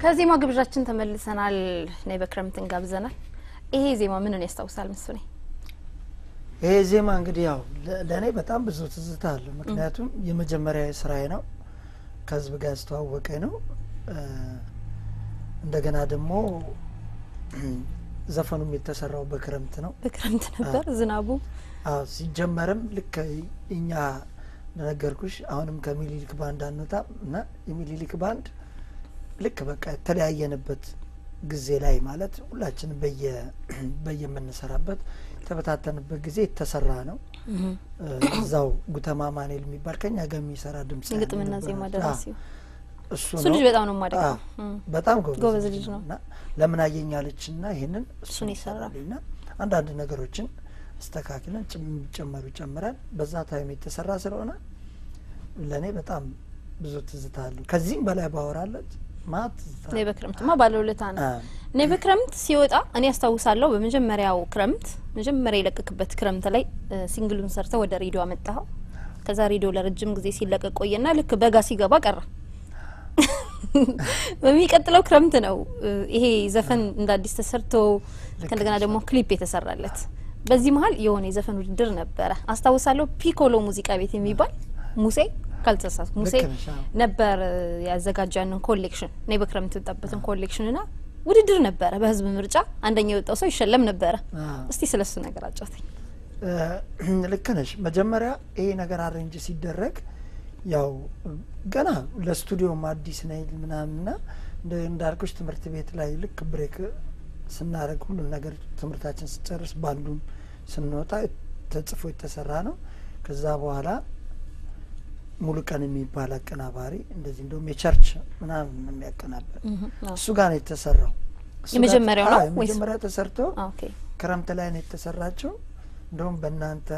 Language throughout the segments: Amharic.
ከዜማ ግብዣችን ተመልሰናል ነይ በክረምትን ጋብዘናል ይሄ ዜማ ምንን ያስታውሳል መስፍኔ ይሄ ዜማ እንግዲህ ያው ለኔ በጣም ብዙ ትዝታ አለው ምክንያቱም የመጀመሪያ ስራዬ ነው ከህዝብ ጋር ያስተዋወቀ ነው እንደገና ደግሞ ዘፈኑም የተሰራው በክረምት ነው በክረምት ነበር ዝናቡ ሲጀመርም ልክ እኛ ነገርኩሽ አሁንም ከሚሊሊክ ባንድ አንወጣና የሚሊሊክ ባንድ ልክ በቃ ተለያየንበት ጊዜ ላይ ማለት ሁላችን በየምንሰራበት ተበታተንበት ጊዜ ተሰራ ነው እዛው ጉተማ ማኔል የሚባል ከኛ ጋር የሚሰራ ድምጽ ግጥምና ዜማ ደራሲው እሱ ልጅ በጣም ነው ማደረው በጣም ጎበዝ ልጅ ነውና ለምን አየኛለችና ይሄንን እሱን ይሰራልና አንዳንድ ነገሮችን አስተካክለን ጨምረን በዛ ታይም የተሰራ ስለሆነ ለኔ በጣም ብዙ ትዝታ አለ ከዚህም በላይ ባወራለት ማት ነይ በክረምትማ ባለውለታ ነው ነይ በክረምት ሲወጣ እኔ አስተዋውሳለሁ በመጀመሪያው ክረምት መጀመሪያ ይለቀቅበት ክረምት ላይ ሲንግሉን ሰርተው ወደ ሬዲዮ አመጣው ከዛ ሬዲዮ ለረጅም ጊዜ ሲለቀቅ ቆየና ልክ በጋ ሲገባ ቀረ በሚቀጥለው ክረምት ነው ይሄ ዘፈን እንደ አዲስ ተሰርቶ ከእንደገና ደግሞ ክሊፕ የተሰራለት በዚህ መሃል የሆነ የዘፈን ውድድር ነበር አስተዋውሳለሁ ፒኮሎ ሙዚቃ ቤት የሚባል ሙሴ ካልተሳሳት ሙሴ ነበር ያዘጋጃንን ኮሌክሽን ነይ በክረምት ተጣበተን ኮሌክሽንና ውድድር ነበር በህዝብ ምርጫ አንደኛ የወጣው ሰው ይሸለም ነበር እስቲ ስለሱ ነገር አጫውተኝ ልክ ነሽ መጀመሪያ ይሄ ነገር አሬንጅ ሲደረግ ያው ገና ለስቱዲዮ አዲስ ነኝ ምናምንና እንዳልኩሽ ትምርት ቤት ላይ ልክ ብሬክ ስናረግ ሁሉ ነገር ትምርታችን ሲጨርስ ባንዱን ስንወጣ ተጽፎ የተሰራ ነው ከዛ በኋላ ሙሉ ቀን የሚባል አቀናባሪ እንደዚህ እንደውም የቸርች ምናምን የሚያቀናበር እሱ ጋር ነው የተሰራው የመጀመሪያው ነው ወይስ የመጀመሪያው ተሰርቶ ክረምት ላይ ነው የተሰራቸው እንደውም በእናንተ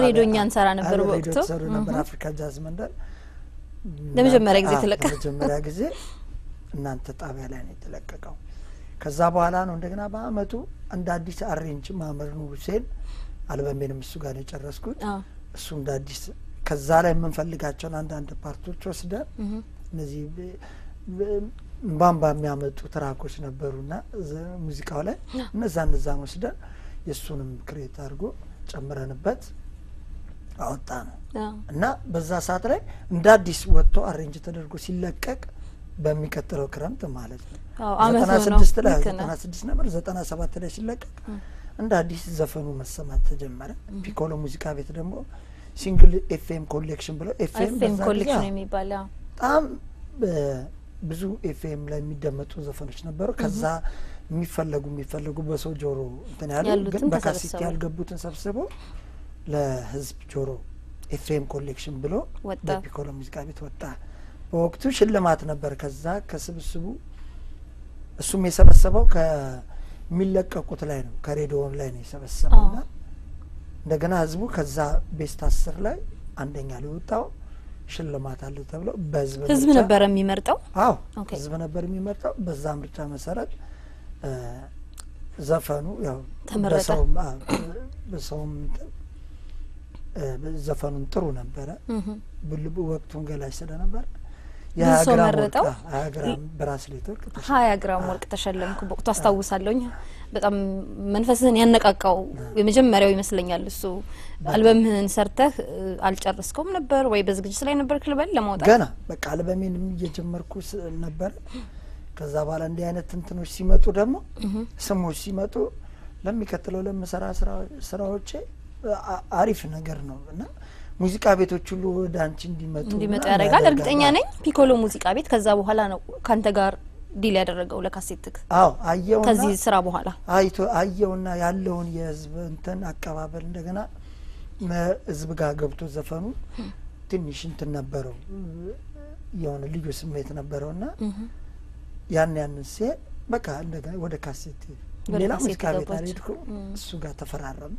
ሬዲዮኛን ሰራ ነበር ወቅቱ ተሰሩ ነበር አፍሪካ ጃዝ መንደር ለመጀመሪያ ጊዜ ተለቀቀ ለመጀመሪያ ጊዜ እናንተ ጣቢያ ላይ ነው የተለቀቀው ከዛ በኋላ ነው እንደገና በአመቱ እንደ አዲስ አሬንጅ ማመር ነው ሁሴን አልበሜንም እሱ ጋር ነው የጨረስኩት እሱ እንደ አዲስ ከዛ ላይ የምንፈልጋቸው አንዳንድ ፓርቶች ወስደ እነዚህ ባምባ የሚያመጡ ትራኮች ነበሩና ሙዚቃው ላይ እነዛን ወስደ የሱንም ክሬት አድርጎ ጨምረንበት አወጣ ነው እና በዛ ሰዓት ላይ እንደ አዲስ ወጥቶ አሬንጅ ተደርጎ ሲለቀቅ በሚቀጥለው ክረምት ማለት ነው 96 ላይ 96 ነበር 97 ላይ ሲለቀቅ እንደ አዲስ ዘፈኑ መሰማት ተጀመረ ፒኮሎ ሙዚቃ ቤት ደግሞ ሲንግል ኤፍኤም ኮሌክሽን ብለው ኤፍኤም ኮሌክሽን የሚባለው በጣም ብዙ ኤፍኤም ላይ የሚደመጡ ዘፈኖች ነበሩ ከዛ የሚፈልጉ በሰው ጆሮ እንትን ያሉ ግን በካሴት ያልገቡትን ሰብስቦ ለህዝብ ጆሮ ኤፍኤም ኮሌክሽን ብሎ በፒኮሎ ሙዚቃ ቤት ወጣ በወቅቱ ሽልማት ነበር ከዛ ከስብስቡ እሱም የሰበሰበው ከሚለቀቁት ላይ ነው ከሬዲዮ ላይ ነው የሰበሰበውና እንደገና ህዝቡ ከዛ ቤስት 10 ላይ አንደኛ ሊወጣው ሽልማት አለ ተብሎ ህዝብ ነበር የሚመርጠው አዎ ህዝብ ነበር የሚመርጠው በዛ ምርጫ መሰረት ዘፈኑ ያው በሰውም ዘፈኑን ጥሩ ነበር ወቅቱን ገላጭ ስለነበር ያ ብራስሌት ወርቅ 20 ግራም ወርቅ ተሸለምኩ በወቅቱ አስተዋውሳለሁኝ በጣም መንፈስህን ያነቃቃው የመጀመሪያው ይመስለኛል እሱ አልበምህን ሰርተህ አልጨረስከውም ነበር ወይ በዝግጅት ላይ ነበር ክልበል ለማውጣት ገና በቃ አልበሜንም እየጀመርኩ ነበር ከዛ በኋላ እንዲህ አይነት እንትኖች ሲመጡ ደግሞ ስሞች ሲመጡ ለሚከተለው ለምሰራ ስራዎች አሪፍ ነገር ነውና ሙዚቃ ቤቶች ሁሉ ወደ አንቺ እንዲመጡ ያደርጋል እርግጠኛ ነኝ ፒኮሎ ሙዚቃ ቤት ከዛ በኋላ ነው ካንተ ጋር ዲል ያደረገው ለካሴትክ አዎ አየውና ከዚህ ስራ በኋላ አየውና ያለውን የህዝብ እንትን አቀባበል እንደገና ህዝብ ጋር ገብቶ ዘፈኑ ትንሽ እንትን ነበረው የሆነ ልዩ ስሜት ነበረውና ያን በቃ እንደገና ወደ ካሴት ሌላ ሙዚቃ ቤት አልሄድኩ እሱ ጋር ተፈራረም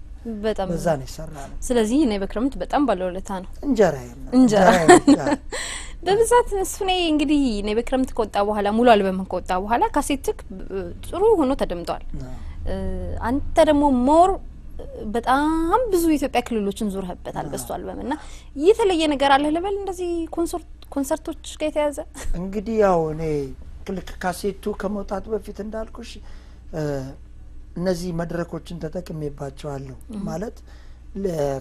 በጣም በዛ ነው ይሰራል ስለዚህ ነይ በክረምት በጣም ባለውለታ ነው እንጀራ በብዛት እሱኔ እንግዲህ ነይ በክረምት ከወጣ በኋላ ሙሉ አልበም ከወጣ በኋላ ካሴትክ ጥሩ ሆኖ ተደምጧል አንተ ደግሞ ሞር በጣም ብዙ የኢትዮጵያ ክልሎችን ዙርህበታል በስቷል አልበምና የተለየ ነገር አለ ለበል እንደዚህ ኮንሰርቶች ጋር የተያዘ እንግዲህ ያው እኔ ልክ ካሴቱ ከመውጣት በፊት እንዳልኩሽ እነዚህ መድረኮችን ተጠቅሜባቸዋለሁ ማለት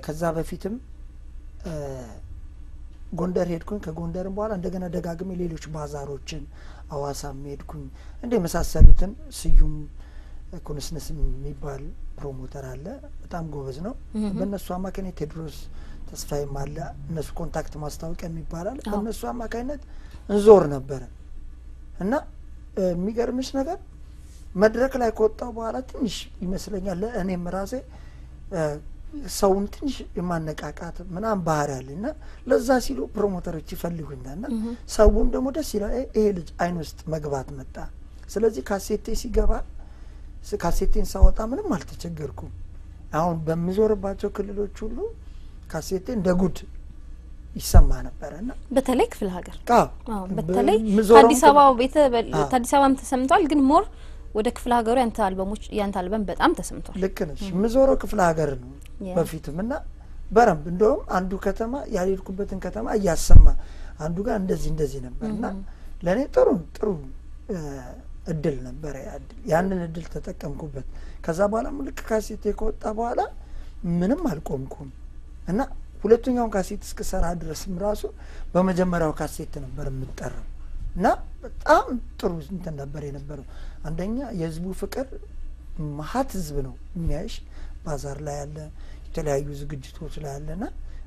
ከዛ በፊትም ጎንደር ሄድኩኝ ከጎንደርም በኋላ እንደገና ደጋግሜ ሌሎች ባዛሮችን አዋሳም ሄድኩኝ እንደ መሳሰሉትን ስዩም ኮንስነስ የሚባል ፕሮሞተር አለ በጣም ጎበዝ ነው በእነሱ አማካኝነት ቴድሮስ ተስፋዬም አለ እነሱ ኮንታክት ማስታወቂያ የሚባላል በእነሱ አማካኝነት እንዞር ነበር እና የሚገርምሽ ነገር መድረክ ላይ ከወጣው በኋላ ትንሽ ይመስለኛል እኔም ራሴ ሰውን ትንሽ የማነቃቃት ምናም ባህሪ አለና ለዛ ሲሉ ፕሮሞተሮች ይፈልጉኛልና ሰውን ደግሞ ደስ ይላል ይሄ ልጅ አይን ውስጥ መግባት መጣ ስለዚህ ካሴቴ ሲገባ ካሴቴን ሳወጣ ምንም አልተቸገርኩም አሁን በሚዞርባቸው ክልሎች ሁሉ ካሴቴ እንደ ጉድ ይሰማ ነበርና በተለይ ክፍለ ሀገር በተለይ አዲስ አበባም ተሰምቷል ግን ሞር ወደ ክፍለ ሀገሩ ያንተ አልበም በጣም ተሰምቷል ልክ ነሽ ምዞሮ ክፍለ ሀገር ነው በፊትምና በረም እንደውም አንዱ ከተማ ያልሄድኩበትን ከተማ እያሰማ አንዱ ጋር እንደዚህ ነበርና ለኔ ጥሩ እድል ነበር ያንን እድል ተጠቀምኩበት ከዛ በኋላ ምልክ ካሴቴ ከወጣ በኋላ ምንም አልቆምኩም እና ሁለተኛው ካሴት እስከሰራ ድረስም ራሱ በመጀመሪያው ካሴት ነበር የምጠራው እና በጣም ጥሩ እንትን ነበር የነበረው አንደኛ የህዝቡ ፍቅር ማህት ህዝብ ነው የሚያይሽ ባዛር ላይ ያለ የተለያዩ ዝግጅቶች ላይ ያለና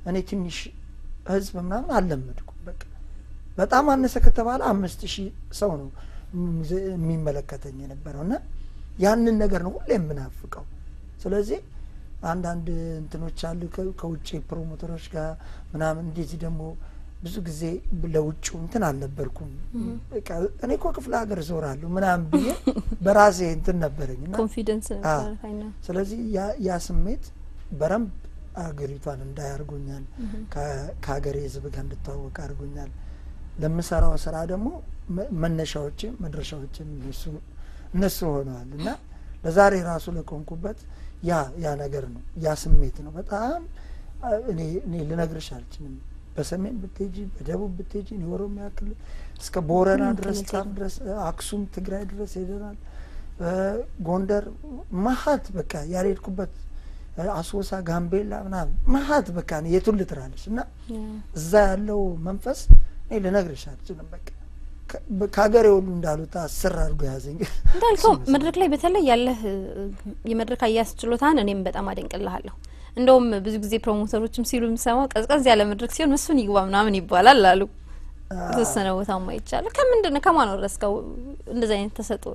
እኔ ትንሽ ህዝብ ምናምን አልለመድኩም በቃ በጣም አነሰ ከተባለ 5000 ሰው ነው የሚመለከተኝ የነበረውና ያንን ነገር ነው ሁሌ የምናፍቀው ስለዚህ አንዳንድ እንትኖች አሉ ከውጪ ፕሮሞተሮች ጋር ምናምን እንደዚህ ደግሞ ብዙ ጊዜ ለውጪው እንትን አልነበርኩም በቃ እኔ እኮ ክፍለ ሀገር ዞራለሁ ምናምን ብዬ በራሴ እንትን ነበርኝና ኮንፊደንስ ነበር አይና ስለዚህ ያ ስሜት በረም አገሪቷን እንዳያርጉኛል ከሀገሬ ህዝብ ጋር እንድታወቅ አርጉኛል ለምሰራው ስራ ደግሞ መነሻዎች መድረሻዎች እነሱ ሆነዋልና ለዛሬ ራሱ ለቆንኩበት ያ ነገር ነው ያ ስሜት ነው በጣም እኔ ልነግርሽ አልችልም በሰሜን ብትጂ በደቡብ ብትጂ ኦሮሚያ ክልል እስከ ቦረና ድረስ ጫፍ ድረስ አክሱም ትግራይ ድረስ ሄደናል ጎንደር ማሃት በቃ ያልሄድኩበት አሶሳ ጋምቤላ ምናምን ማሃት በቃ የቱን ልትራለሽና እዛ ያለው መንፈስ እኔ ልነግርሽ አልችልም በቃ ካገሬ ሁሉ እንዳሉታ አስር አድርጎ ያዘኝ እንዳልከው መድረክ ላይ በተለይ ያለህ የመድረክ አያስችሎታን እኔም በጣም አደንቅልሃለሁ እንደውም ብዙ ጊዜ ፕሮሞተሮችም ሲሉ ምሰማው ቀዝቀዝ ያለ መድረክ ሲሆን እሱን ይግባ ምናምን ይባላል አሉ ተሰነ ወታማ ይቻላል ከምንድነው ከማን ወረስከው እንደዛ አይነት ተሰጦ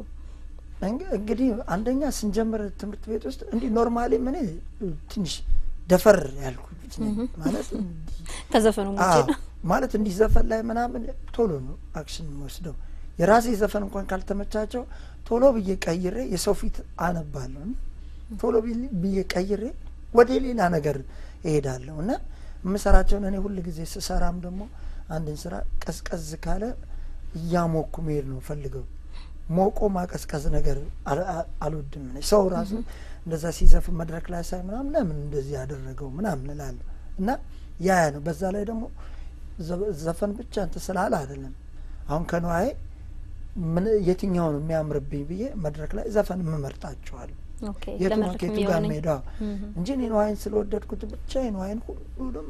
እንግዲህ አንደኛ ስንጀምር ትምህርት ቤት ውስጥ እንዲ ኖርማሊ ምን ትንሽ ደፈር ያልኩት ማለት ከዘፈኑ ሙጭ ማለት እንዲ ዘፈን ላይ ምናምን ቶሎ ነው አክሽን ወስደው የራሴ ዘፈን እንኳን ካልተመቻቸው ቶሎ በየቀይሬ የሰው ፊት አነባለሁ ቶሎ በየቀይሬ ወደ ሌላ ነገር እሄዳለሁና መስራቸው እኔ ሁሉ ጊዜ ስሰራም ደግሞ አንድን ስራ ቀስቀዝ ካለ ያሞኩ መሄድ ነው ፈልገው ሞቆ ማቀስቀዝ ነገር አልወድም ነኝ ሰው ራሱ እንደዛ ሲዘፍ መድረክ ላይ ሳይ ምናምን ለምን እንደዚህ ያደረገው ምናምን እላለሁ እና ያ ነው በዛ ላይ ደግሞ ዘፈን ብቻ እንት ስላለ አይደለም አሁን ከነዋይ ምን የትኛው ነው የሚያምርብኝ ብዬ መድረክ ላይ ዘፈን መመርጣቸዋለሁ ኦኬ ለማርኬቱ ጋር ሜዳ እንጂ ነዋይን ስለወደድኩት ብቻ ነዋይን ሁሉም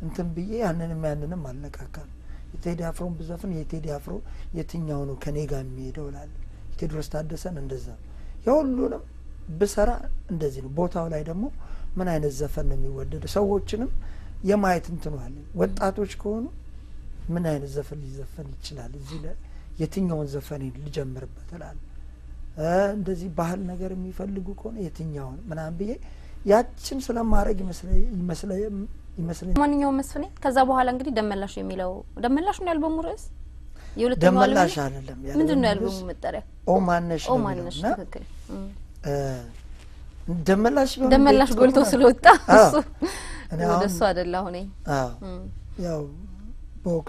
እንትን ብዬ ያንንም አልነካካም የቴዲ አፍሮን በዘፈን የቴዲ አፍሮ የትኛው ነው ከኔ ጋር የሚሄደው ላል ቴድሮስ ታደሰን እንደዛ የሁሉንም በሰራ እንደዚህ ነው ቦታው ላይ ደግሞ ምን አይነት ዘፈን ነው የሚወደደው ሰዎችንም የማየት እንትን አለ ወጣቶች ከሆኑ ምን አይነት ዘፈን ሊዘፈን ይችላል እዚህ ላይ የትኛውን ዘፈን ልጀምርበት ላል እንደዚህ ባህል ነገር የሚፈልጉ ከሆነ የትኛውን ምናምን ብዬ ያችን ስለማረግ ይመስለኝ ማንኛውም መስፈኔ ከዛ በኋላ እንግዲህ ደመላሽ የሚለው ደመላሽ ነው ያልበሙ ርዕስ የሁለተኛው ደመላሽ አይደለም ያለው ምንድነው ያልበሙ መጠሪያ ኦማነሽ ትክክል ደመላሽ ጎልቶ ስለወጣ እሱ ወደሱ አይደለም ሆነ ያው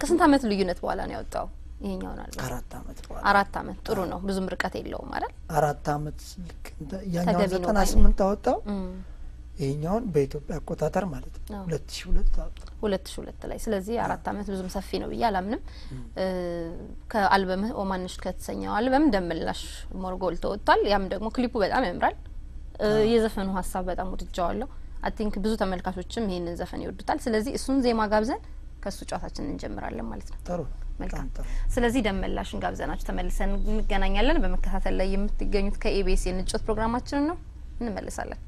ከስንት አመት ልዩነት በኋላ ነው ያወጣው ይሄኛው ነው 4 አመት በኋላ 4 አመት ጥሩ ነው ብዙም ርቀት የለውም አይደል 4 አመት ያኛው 98 አወጣው ይሄኛውን በኢትዮጵያ አቆጣጠር ማለት ነው 2002 ላይ ስለዚህ 4 አመት ብዙም ሰፊ ነው ይያላምንም ከአልበም ኦማንሽ ከተሰኘው አልበም ደምላሽ ሞርጎል ተወጣል ያም ደግሞ ክሊፑ በጣም ያምራል የዘፈኑ ሐሳብ በጣም ወድጃለሁ አይ ቲንክ ብዙ ተመልካቾችም ይሄንን ዘፈን ይወዱታል ስለዚህ እሱን ዜማ ጋብዘን ከሱ ጫታችንን እንጀምራለን ማለት ነው ጥሩ መልካም ስለዚህ ደምላሽን ጋብዘናችሁ ተመልሰን እንገናኛለን በመከታተል ላይ የምትገኙት ከኢቢኤስ የንጮት ፕሮግራማችን ነው እንመለሳለን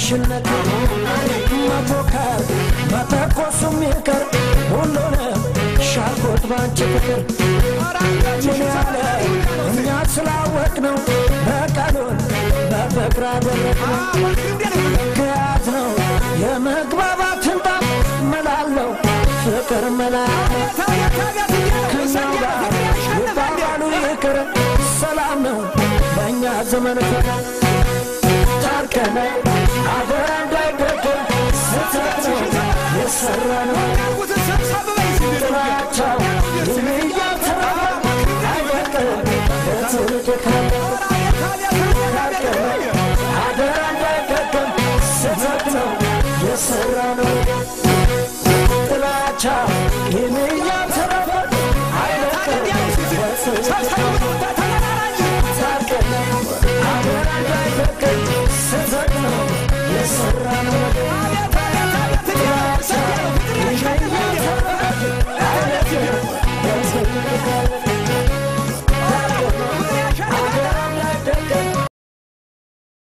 የለሽነት መፎከር መተኮሱም ይቅር ሁሉንም ሻልኩት ባንቺ ፍቅር ምን ያለ እኛ ስላወቅነው በቀሉን በፍቅር አደረግነው ከያዝነው የመግባባት ህንጣ መላለው ፍቅር መላለው ከኛው ጋር ይባባሉ ይቅር ሰላም ነው በእኛ ዘመን ፍቅር ታርከነ አገር እንዳይደገም ስህተት ነው የሰራነው ጥላቻው የሚያተራራ አይበቅም ለትውልድ ካለ ታርከነ አገር እንዳይደገም ስህተት ነው የሰራነው ጥላቻው